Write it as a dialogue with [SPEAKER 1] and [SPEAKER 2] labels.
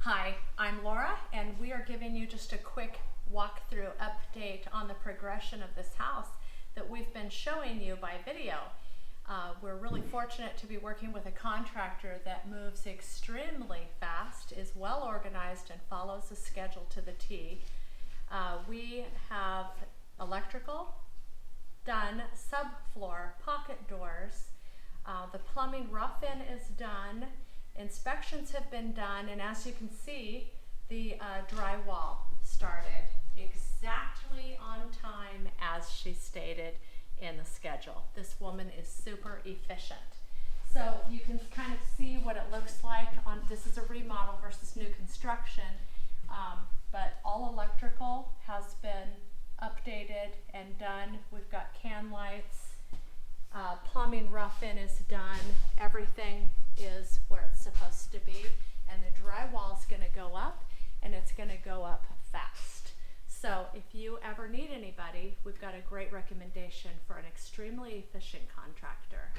[SPEAKER 1] Hi, I'm Laura, and we are giving you just a quick walkthrough update on the progression of this house that we've been showing you by video. We're really fortunate to be working with a contractor that moves extremely fast, is well organized, and follows the schedule to the T. We have electrical done, subfloor, pocket doors, the plumbing rough-in is done, inspections have been done, and as you can see, the drywall started exactly on time as she stated in the schedule. This woman is super efficient. So you can kind of see what it looks like on, this is a remodel versus new construction, but all electrical has been updated and done. We've got can lights, plumbing rough-in is done, everything is where it's supposed to be, and the drywall is going to go up, and it's going to go up fast. So if you ever need anybody, we've got a great recommendation for an extremely efficient contractor.